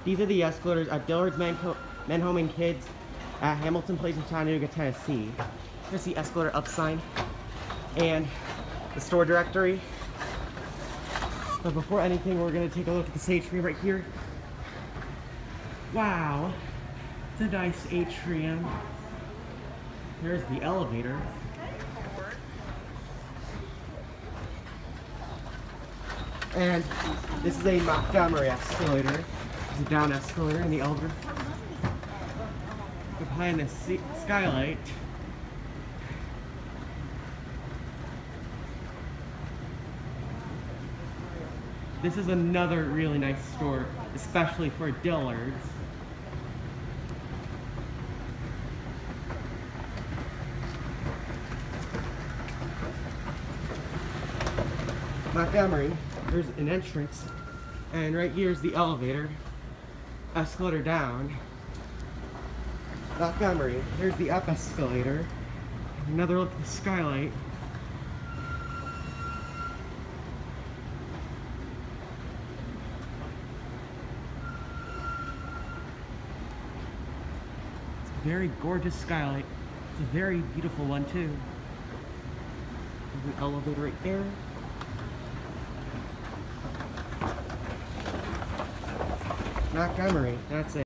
These are the escalators at Dillard's Men Home and Kids at Hamilton Place in Chattanooga, Tennessee. Here's the escalator up sign and the store directory. But before anything, we're going to take a look at this atrium right here. Wow, it's a nice atrium. There's the elevator. And this is a Montgomery escalator. There's a down escalator in the elevator. Behind the skylight. This is another really nice store, especially for Dillard's. Montgomery, there's an entrance, and right here's the elevator, escalator down. Montgomery, here's the up escalator, another look at the skylight. It's a very gorgeous skylight. It's a very beautiful one too. There's an elevator right there. Montgomery, that's it.